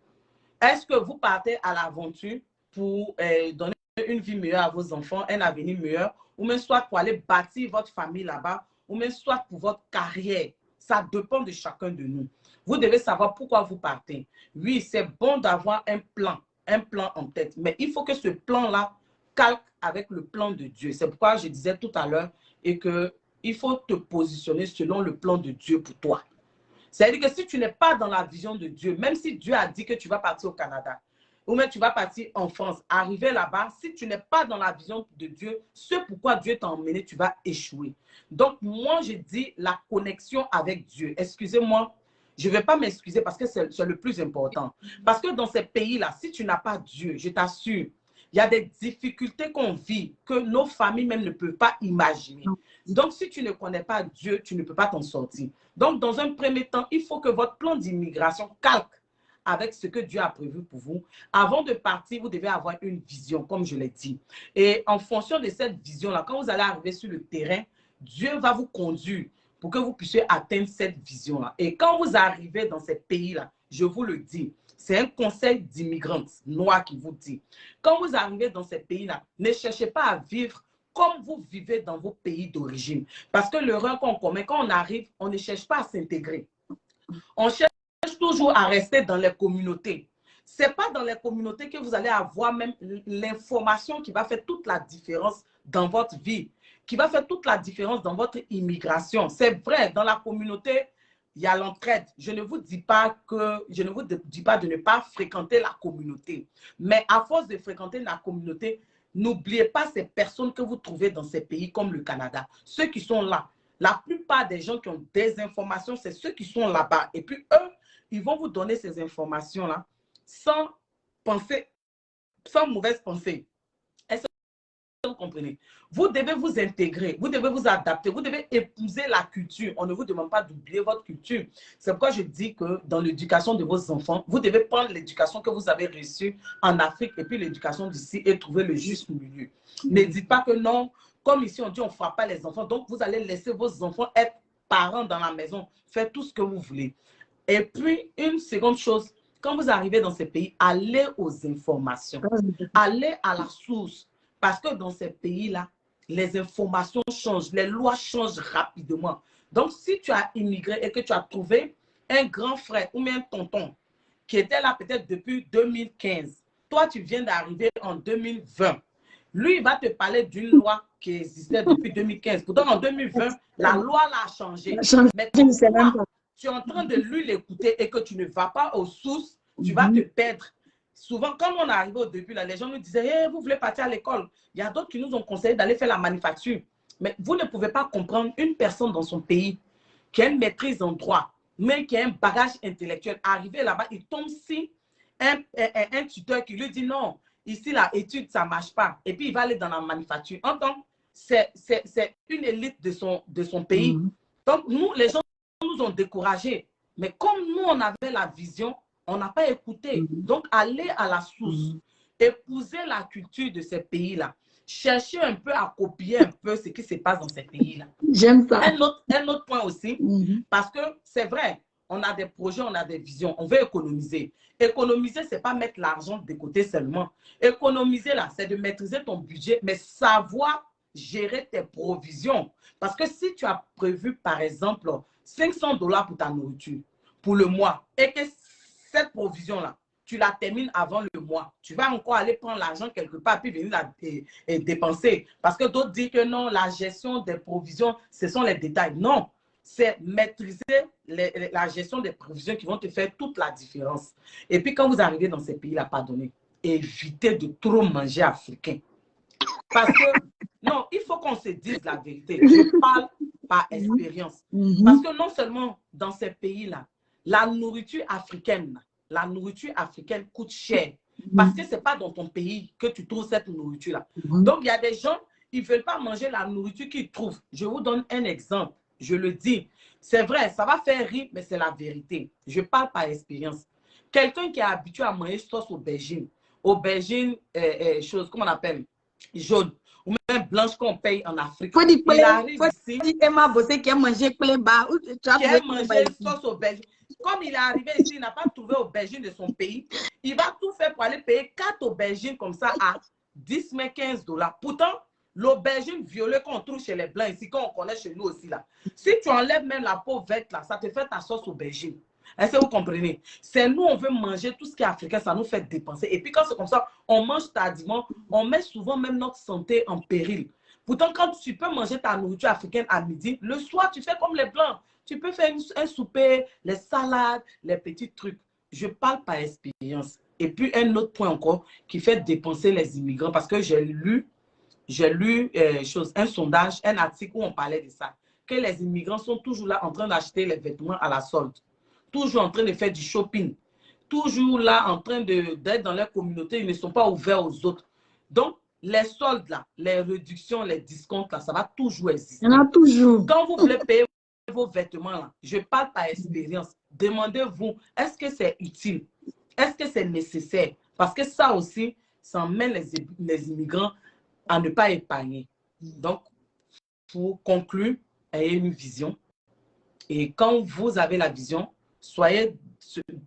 Est-ce que vous partez à l'aventure pour donner une vie meilleure à vos enfants, un avenir meilleur, ou même soit pour aller bâtir votre famille là-bas, ou même soit pour votre carrière? Ça dépend de chacun de nous. Vous devez savoir pourquoi vous partez. Oui, c'est bon d'avoir un plan en tête, mais il faut que ce plan-là calque avec le plan de Dieu. C'est pourquoi je disais tout à l'heure et que il faut te positionner selon le plan de Dieu pour toi. C'est-à-dire que si tu n'es pas dans la vision de Dieu, même si Dieu a dit que tu vas partir au Canada, ou même tu vas partir en France, arriver là-bas, si tu n'es pas dans la vision de Dieu, ce pourquoi Dieu t'a emmené, tu vas échouer. Donc, moi, je dis la connexion avec Dieu. Excusez-moi, je ne vais pas m'excuser parce que c'est le plus important. Parce que dans ces pays-là, si tu n'as pas Dieu, je t'assure, il y a des difficultés qu'on vit que nos familles même ne peuvent pas imaginer. Donc, si tu ne connais pas Dieu, tu ne peux pas t'en sortir. Donc, dans un premier temps, il faut que votre plan d'immigration calque avec ce que Dieu a prévu pour vous. Avant de partir, vous devez avoir une vision, comme je l'ai dit. Et en fonction de cette vision-là, quand vous allez arriver sur le terrain, Dieu va vous conduire pour que vous puissiez atteindre cette vision-là. Et quand vous arrivez dans ces pays-là, je vous le dis, c'est un conseil d'immigrants noirs qui vous dit. Quand vous arrivez dans ces pays-là, ne cherchez pas à vivre comme vous vivez dans vos pays d'origine. Parce que l'erreur qu'on commet, quand on arrive, on ne cherche pas à s'intégrer. On cherche toujours à rester dans les communautés. Ce n'est pas dans les communautés que vous allez avoir même l'information qui va faire toute la différence dans votre vie, qui va faire toute la différence dans votre immigration. C'est vrai, dans la communauté, il y a l'entraide. Je ne vous dis pas de ne pas fréquenter la communauté. Mais à force de fréquenter la communauté, n'oubliez pas ces personnes que vous trouvez dans ces pays comme le Canada. Ceux qui sont là. La plupart des gens qui ont des informations, c'est ceux qui sont là-bas. Et puis eux, ils vont vous donner ces informations-là sans penser, sans mauvaise pensée. Est-ce que vous comprenez? Vous devez vous intégrer, vous devez vous adapter, vous devez épouser la culture. On ne vous demande pas d'oublier votre culture. C'est pourquoi je dis que dans l'éducation de vos enfants, vous devez prendre l'éducation que vous avez reçue en Afrique et puis l'éducation d'ici et trouver le juste milieu. Ne dites pas que non, comme ici on dit on ne frappe pas les enfants, donc vous allez laisser vos enfants être parents dans la maison, faire tout ce que vous voulez. Et puis, une seconde chose, quand vous arrivez dans ces pays, allez aux informations, allez à la source. Parce que dans ces pays-là, les informations changent, les lois changent rapidement. Donc, si tu as immigré et que tu as trouvé un grand frère ou même un tonton qui était là peut-être depuis 2015, toi, tu viens d'arriver en 2020. Lui, il va te parler d'une loi qui existait depuis 2015. Pourtant, en 2020, la loi a changé. Mais comme toi, tu es en train de lui l'écouter et que tu ne vas pas aux sources, tu vas te perdre. Souvent, quand on est arrivé au début, là, les gens nous disaient hey, vous voulez partir à l'école. Il y a d'autres qui nous ont conseillé d'aller faire la manufacture. Mais vous ne pouvez pas comprendre une personne dans son pays qui a une maîtrise en droit, mais qui a un bagage intellectuel. Arrivé là-bas, il tombe si un tuteur qui lui dit non, ici, la étude, ça ne marche pas. Et puis, il va aller dans la manufacture. C'est une élite de son pays. Donc, nous, les gens nous nous ont découragés. Mais comme nous, on avait la vision, on n'a pas écouté. Donc, aller à la source, épouser la culture de ces pays-là, chercher un peu à copier un peu ce qui se passe dans ces pays-là. J'aime ça. Un autre point aussi, parce que c'est vrai, on a des projets, on a des visions, on veut économiser. Économiser, ce n'est pas mettre l'argent de côté seulement. Économiser, là, c'est de maîtriser ton budget, mais savoir gérer tes provisions. Parce que si tu as prévu, par exemple, $500 pour ta nourriture, pour le mois, et que cette provision-là, tu la termines avant le mois, tu vas encore aller prendre l'argent quelque part puis venir la dépenser. Parce que d'autres disent que non, la gestion des provisions, ce sont les détails. Non, c'est maîtriser la gestion des provisions qui vont te faire toute la différence. Et puis quand vous arrivez dans ces pays-là, pardonnez, évitez de trop manger africain. Parce que, non, il faut qu'on se dise la vérité. Je parle par expérience. Parce que non seulement dans ces pays-là, la nourriture africaine coûte cher. Parce que ce n'est pas dans ton pays que tu trouves cette nourriture-là. Donc, il y a des gens, ils ne veulent pas manger la nourriture qu'ils trouvent. Je vous donne un exemple. Je le dis. C'est vrai, ça va faire rire, mais c'est la vérité. Je parle par expérience. Quelqu'un qui est habitué à manger sauce aubergine, chose, comment on appelle, jaune, ou même blanche qu'on paye en Afrique. Il arrive ici. Emma Bossé qui a mangé cléba. Qui a mangé sauce aubergine. Comme il est arrivé ici, il n'a pas trouvé aubergine de son pays. Il va tout faire pour aller payer 4 aubergines comme ça à 10 mais $15. Pourtant, l'aubergine violet qu'on trouve chez les Blancs ici, qu'on connaît chez nous aussi là. Si tu enlèves même la peau verte là, ça te fait ta sauce aubergine. Est-ce que vous comprenez? C'est nous, on veut manger tout ce qui est africain, ça nous fait dépenser. Et puis quand c'est comme ça, on mange tardivement, on met souvent même notre santé en péril. Pourtant, quand tu peux manger ta nourriture africaine à midi, le soir, tu fais comme les Blancs. Tu peux faire un souper, les salades, les petits trucs. Je parle par expérience. Et puis, un autre point encore qui fait dépenser les immigrants, parce que j'ai lu un sondage, un article où on parlait de ça, que les immigrants sont toujours là en train d'acheter les vêtements à la solde, toujours en train de faire du shopping, toujours là en train d'être dans leur communauté, ils ne sont pas ouverts aux autres. Donc, les soldes là, les réductions, les discounts là, ça va toujours exister. Il y en a toujours. Quand vous voulez payer vos vêtements là, je parle par expérience. Demandez-vous, est-ce que c'est utile? Est-ce que c'est nécessaire? Parce que ça aussi, ça emmène les immigrants à ne pas épargner. Donc, pour conclure, ayez une vision. Et quand vous avez la vision,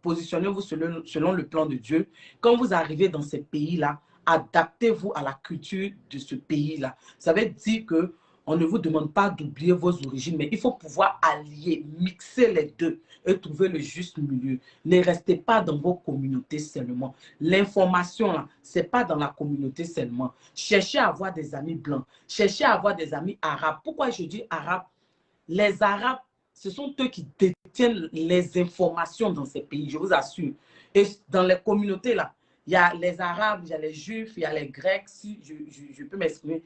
positionnez-vous selon le plan de Dieu. Quand vous arrivez dans ces pays-là, adaptez-vous à la culture de ce pays-là. Ça veut dire que on ne vous demande pas d'oublier vos origines, mais il faut pouvoir allier, mixer les deux et trouver le juste milieu. Ne restez pas dans vos communautés seulement. L'information, ce n'est pas dans la communauté seulement. Cherchez à avoir des amis blancs. Cherchez à avoir des amis arabes. Pourquoi je dis arabes? Les Arabes, ce sont eux qui détiennent les informations dans ces pays, je vous assure. Et dans les communautés, là, il y a les Arabes, il y a les Juifs, il y a les Grecs, si je peux m'exprimer.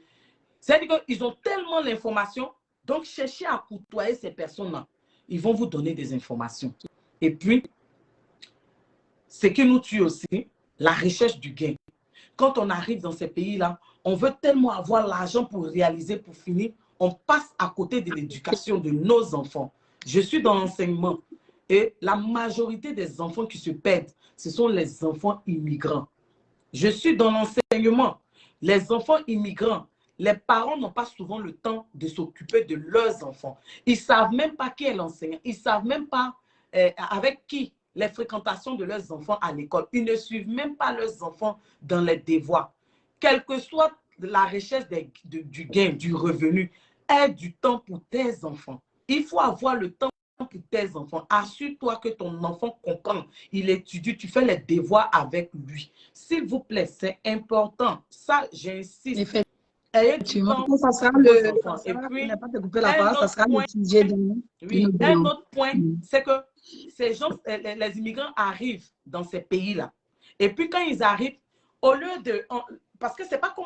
C'est-à-dire qu'ils ont tellement l'information, donc cherchez à côtoyer ces personnes-là. Ils vont vous donner des informations. Et puis, ce qui nous tue aussi, la recherche du gain. Quand on arrive dans ces pays-là, on veut tellement avoir l'argent pour réaliser, pour finir, on passe à côté de l'éducation de nos enfants. Je suis dans l'enseignement et la majorité des enfants qui se perdent, ce sont les enfants immigrants. Je suis dans l'enseignement. Les enfants immigrants, les parents n'ont pas souvent le temps de s'occuper de leurs enfants. Ils ne savent même pas qui est l'enseignant. Ils ne savent même pas avec qui les fréquentations de leurs enfants à l'école. Ils ne suivent même pas leurs enfants dans les devoirs. Quelle que soit la recherche du gain, du revenu, aie du temps pour tes enfants. Il faut avoir le temps pour tes enfants. Assure-toi que ton enfant comprend. Il étudie, tu fais les devoirs avec lui. S'il vous plaît, c'est important. Ça, j'insiste. Effectivement, ça sera un autre point, c'est que ces gens, les immigrants arrivent dans ces pays-là. Et puis quand ils arrivent, au lieu de... Parce que ce n'est pas comme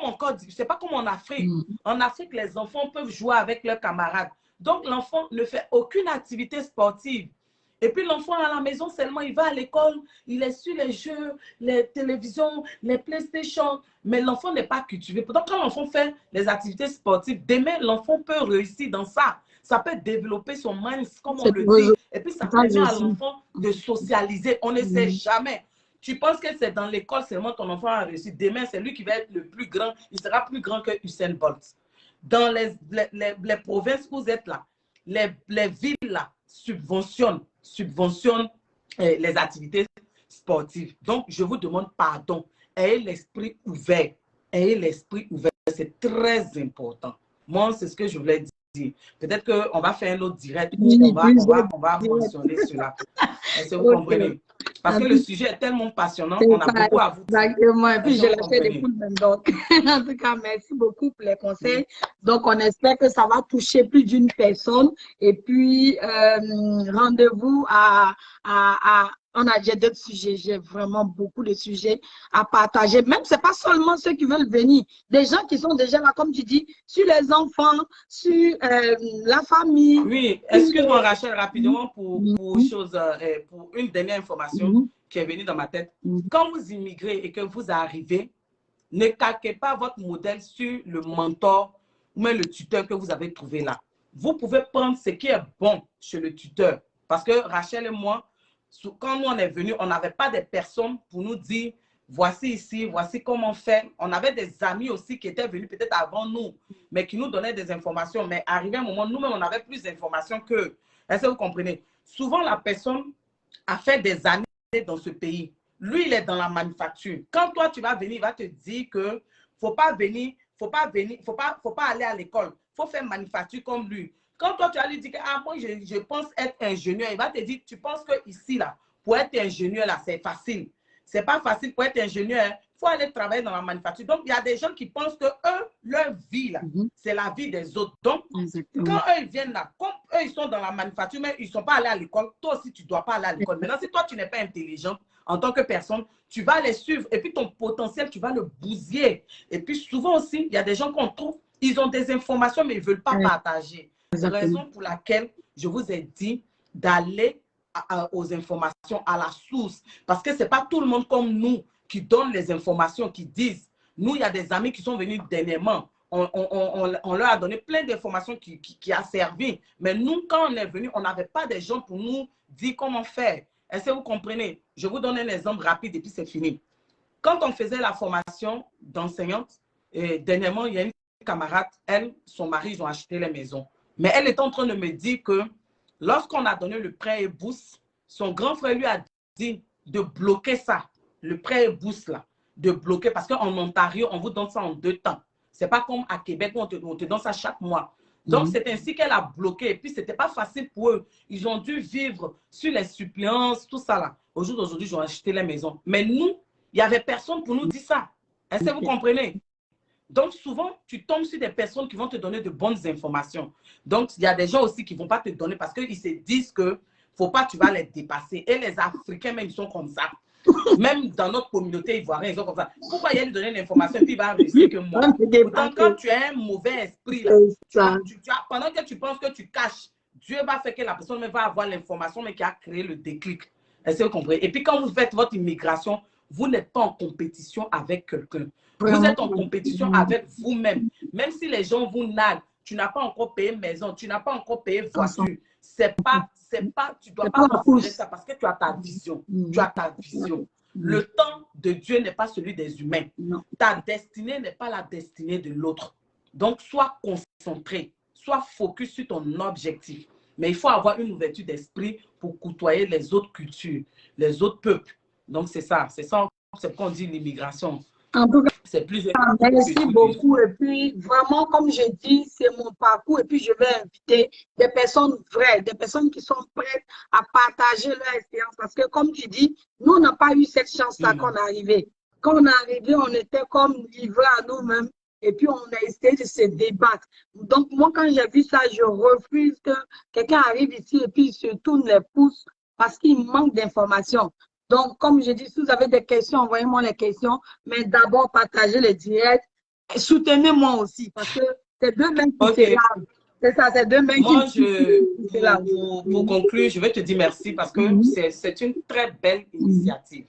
c'est pas comme en Afrique. En Afrique, les enfants peuvent jouer avec leurs camarades. Donc, l'enfant ne fait aucune activité sportive. Et puis l'enfant à la maison seulement, il va à l'école, il est sur les jeux, les télévisions, les PlayStation, mais l'enfant n'est pas cultivé. Pourtant, quand l'enfant fait les activités sportives, demain, l'enfant peut réussir dans ça. Ça peut développer son mind, comme on le dit. Et puis, ça permet à l'enfant de socialiser. On ne sait jamais. Tu penses que c'est dans l'école seulement ton enfant a réussi. Demain, c'est lui qui va être le plus grand. Il sera plus grand que Usain Bolt. Dans les provinces où vous êtes là, les villes là subventionnent les activités sportives. Donc, je vous demande pardon. Ayez l'esprit ouvert. Ayez l'esprit ouvert. C'est très important. Moi, c'est ce que je voulais dire. Peut-être qu'on va faire un autre direct où on va mentionner cela. Est-ce que vous comprenez? Parce que le sujet est tellement passionnant, on a beaucoup à vous dire. Exactement. Et puis, je l'ai fait des coups de même. Donc, en tout cas, merci beaucoup pour les conseils. Donc, on espère que ça va toucher plus d'une personne. Et puis, rendez-vous on a déjà d'autres sujets. J'ai vraiment beaucoup de sujets à partager. Même, ce n'est pas seulement ceux qui veulent venir. Des gens qui sont déjà là, comme tu dis, sur les enfants, sur la famille. Oui, excuse-moi, Rachel, rapidement pour une dernière information qui est venue dans ma tête. Quand vous immigrez et que vous arrivez, ne calquez pas votre modèle sur le mentor ou même le tuteur que vous avez trouvé là. Vous pouvez prendre ce qui est bon chez le tuteur. Parce que Rachel et moi, quand nous on est venus, on n'avait pas de personnes pour nous dire voici ici, voici comment on fait. On avait des amis aussi qui étaient venus peut-être avant nous, mais qui nous donnaient des informations. Mais arrivé un moment, nous-mêmes, on avait plus d'informations qu'eux. Est-ce que vous comprenez? Souvent, la personne a fait des années dans ce pays. Lui, il est dans la manufacture. Quand toi, tu vas venir, il va te dire que faut pas aller à l'école. Il faut faire manufacture comme lui. Quand toi, tu vas lui dire que moi, je pense être ingénieur, il va te dire, tu penses que ici, là, pour être ingénieur, là, c'est facile. C'est pas facile pour être ingénieur. Il faut aller travailler dans la manufacture. Donc, il y a des gens qui pensent que eux, leur vie, là, c'est la vie des autres. Donc, quand eux, ils viennent là, comme eux, ils sont dans la manufacture, mais ils ne sont pas allés à l'école, toi aussi, tu ne dois pas aller à l'école. Maintenant, si toi, tu n'es pas intelligent en tant que personne, tu vas les suivre. Et puis, ton potentiel, tu vas le bousiller. Et puis, souvent aussi, il y a des gens qu'on trouve, ils ont des informations, mais ils ne veulent pas partager. C'est la raison pour laquelle je vous ai dit d'aller aux informations à la source. Parce que ce n'est pas tout le monde comme nous qui donne les informations, qui disent. Nous, il y a des amis qui sont venus dernièrement. On leur a donné plein d'informations qui a servi. Mais nous, quand on est venu, on n'avait pas des gens pour nous dire comment faire. Est-ce que vous comprenez? Je vous donne un exemple rapide et puis c'est fini. Quand on faisait la formation d'enseignante, dernièrement, il y a une camarade, elle, son mari, ils ont acheté les maisons. Mais elle est en train de me dire que lorsqu'on a donné le prêt et bourse, son grand frère lui a dit de bloquer ça, le prêt et bourse là, de bloquer parce qu'en Ontario, on vous donne ça en 2 temps. Ce n'est pas comme à Québec où on te donne ça chaque mois. Donc, c'est ainsi qu'elle a bloqué. Et puis, ce n'était pas facile pour eux. Ils ont dû vivre sur les suppléances, tout ça là. Au jour d'aujourd'hui, ils ont acheté les maisons. Mais nous, il n'y avait personne pour nous dire ça. Est-ce que vous comprenez? Donc, souvent, tu tombes sur des personnes qui vont te donner de bonnes informations. Donc, il y a des gens aussi qui ne vont pas te donner parce qu'ils se disent que faut pas, tu vas les dépasser. Et les Africains, même, ils sont comme ça. Même dans notre communauté ivoirienne, ils sont comme ça. Pourquoi il y a lui donner l'information et puis il va réussir que moi? Pourtant, quand tu as un mauvais esprit, là, pendant que tu penses que tu caches, Dieu va faire que la personne va avoir l'information, mais qui a créé le déclic. Est-ce que vous comprenez? Et puis, quand vous faites votre immigration, vous n'êtes pas en compétition avec quelqu'un. Vous êtes en compétition avec vous-même. Même si les gens vous naguent, tu n'as pas encore payé maison, tu n'as pas encore payé voiture. Tu ne dois pas considérer ça parce que tu as ta vision. Tu as ta vision. Le temps de Dieu n'est pas celui des humains. Ta destinée n'est pas la destinée de l'autre. Donc, sois concentré, sois focus sur ton objectif. Mais il faut avoir une ouverture d'esprit pour côtoyer les autres cultures, les autres peuples. Donc, c'est ça. C'est ça qu'on dit l'immigration. En tout cas, c'est plus merci beaucoup. Et puis, vraiment, comme je dis, c'est mon parcours. Et puis, je vais inviter des personnes vraies, des personnes qui sont prêtes à partager leur expérience. Parce que, comme tu dis, nous, on n'a pas eu cette chance-là quand on est arrivé. Quand on est arrivé, on était comme livrés à nous-mêmes. Et puis, on a essayé de se débattre. Donc, moi, quand j'ai vu ça, je refuse que quelqu'un arrive ici et puis il se tourne les pouces parce qu'il manque d'informations. Donc, comme je dis, si vous avez des questions, envoyez-moi les questions. Mais d'abord, partagez les directs. Et soutenez-moi aussi parce que c'est deux mêmes qui se lavent. C'est ça, c'est deux mains Moi, qui... pour conclure, je vais te dire merci parce que c'est une très belle initiative.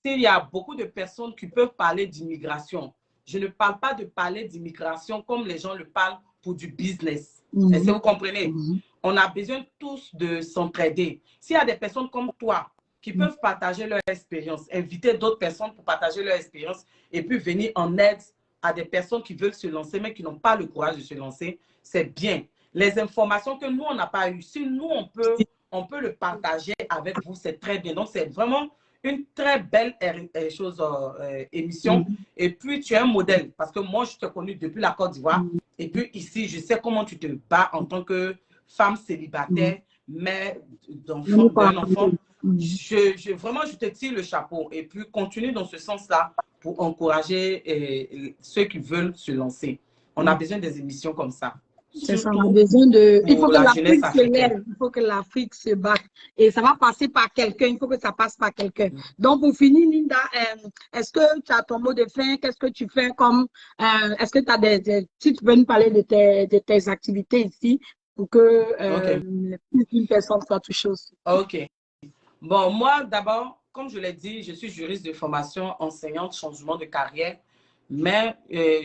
Il y a beaucoup de personnes qui peuvent parler d'immigration. Je ne parle pas de parler d'immigration comme les gens le parlent pour du business. Est-ce que vous comprenez? On a besoin tous de s'entraider. S'il y a des personnes comme toi qui peuvent partager leur expérience, inviter d'autres personnes pour partager leur expérience et puis venir en aide à des personnes qui veulent se lancer mais qui n'ont pas le courage de se lancer, c'est bien. Les informations que nous, on n'a pas eues, si nous, on peut le partager avec vous, c'est très bien. Donc, c'est vraiment une très belle émission. Et puis, tu es un modèle parce que moi, je t'ai connu depuis la Côte d'Ivoire. Et puis, ici, je sais comment tu te bats en tant que femme célibataire, mère d'un enfant. Vraiment, je te tire le chapeau. Et puis, continue dans ce sens-là pour encourager ceux qui veulent se lancer. On a besoin des émissions comme ça. C'est ça, on a besoin de... Il faut que l'Afrique se lève, il faut que l'Afrique se batte. Et ça va passer par quelqu'un, il faut que ça passe par quelqu'un. Donc, pour finir, Linda, est-ce que tu as ton mot de fin? Qu'est-ce que tu fais comme... est-ce que tu as si tu veux nous parler de tes activités ici pour que plus d'une personne soit touchée aussi. OK. Bon, moi, d'abord, comme je l'ai dit, je suis juriste de formation, enseignante, changement de carrière. Mais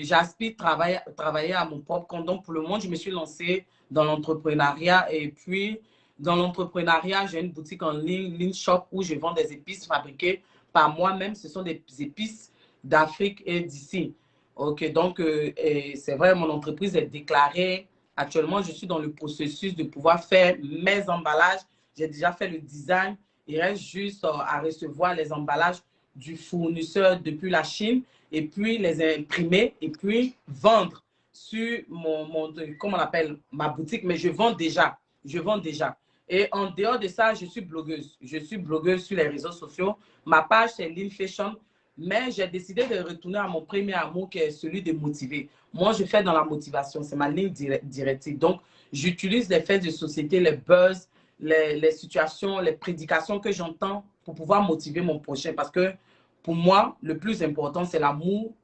j'aspire travailler à mon propre compte. Donc, pour le moment, je me suis lancée dans l'entrepreneuriat. Et puis, dans l'entrepreneuriat, j'ai une boutique en ligne, Lean Shop, où je vends des épices fabriquées par moi-même. Ce sont des épices d'Afrique et d'ici. OK, donc, c'est vrai, mon entreprise est déclarée. Actuellement, je suis dans le processus de pouvoir faire mes emballages. J'ai déjà fait le design. Il reste juste à recevoir les emballages du fournisseur depuis la Chine et puis les imprimer et puis vendre sur comment on appelle, ma boutique. Mais je vends déjà. Et en dehors de ça, je suis blogueuse. Je suis blogueuse sur les réseaux sociaux. Ma page, c'est Lean Fashion. Mais j'ai décidé de retourner à mon premier amour qui est celui de motiver. Moi, je fais dans la motivation. C'est ma ligne directive. Donc, j'utilise les faits de société, les buzz, les situations, les prédications que j'entends pour pouvoir motiver mon prochain. Parce que pour moi, le plus important, c'est l'amour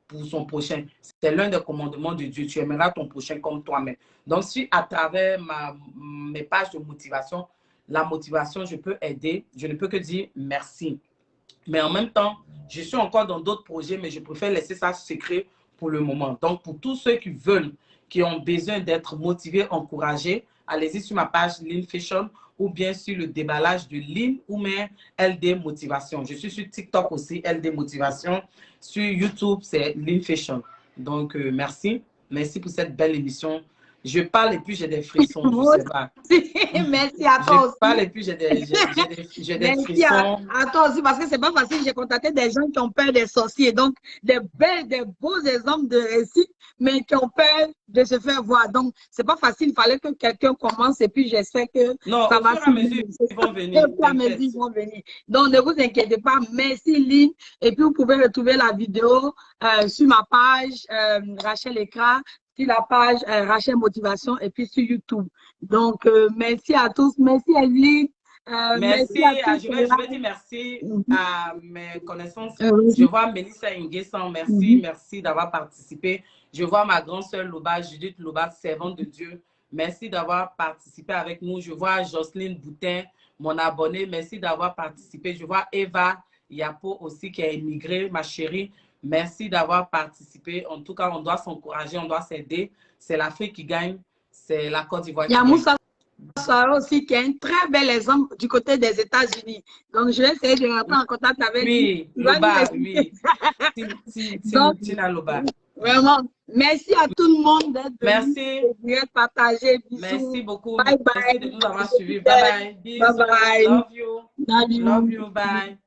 pour son prochain. C'est l'un des commandements de Dieu. Tu aimeras ton prochain comme toi-même. Donc, si à travers mes pages de motivation, la motivation, je peux aider, je ne peux que dire merci. Mais en même temps, je suis encore dans d'autres projets, mais je préfère laisser ça secret pour le moment. Donc, pour tous ceux qui veulent, qui ont besoin d'être motivés, encouragés, allez-y sur ma page Lean Fashion ou bien sur le déballage de Lean ou même LD Motivation. Je suis sur TikTok aussi, LD Motivation. Sur YouTube, c'est Lean Fashion. Donc, merci. Merci pour cette belle émission. Je parle et puis j'ai des frissons, je ne sais pas. Merci à toi aussi. Je parle et puis j'ai des frissons. À toi aussi, parce que ce n'est pas facile. J'ai contacté des gens qui ont peur des sorciers. Donc, des beaux exemples de récits, mais qui ont peur de se faire voir. Donc, ce n'est pas facile. Il fallait que quelqu'un commence et puis j'espère que ça va. Au fur et à mesure, ils vont venir. Au fur et à mesure, ils vont venir. Donc, ne vous inquiétez pas. Merci, Lynn. Et puis, vous pouvez retrouver la vidéo sur ma page, Rachel Ekra, sur la page Rachel Motivation et puis sur YouTube. Donc, merci à tous. Merci à Lynn. Merci, je vais dire merci à mes connaissances. Je vois Mélissa Nguessan, merci d'avoir participé. Je vois ma grande sœur Loba, Judith Loba, servante de Dieu. Merci d'avoir participé avec nous. Je vois Jocelyne Boutin, mon abonnée, merci d'avoir participé. Je vois Eva Yapo aussi qui a immigré, ma chérie. Merci d'avoir participé. En tout cas, on doit s'encourager, on doit s'aider. C'est l'Afrique qui gagne, c'est la Côte d'Ivoire qui gagne. Moussa Soara aussi qui est un très bel exemple du côté des États-Unis. Donc, je vais essayer de rentrer en contact avec lui. Loba, oui. Tina Loba. Vraiment. Merci à tout le monde d'être venu. Merci. Partager. Merci beaucoup. Bye bye. Merci de nous avoir suivis. Bye bye. Bye bye. Love you. Love you. Bye.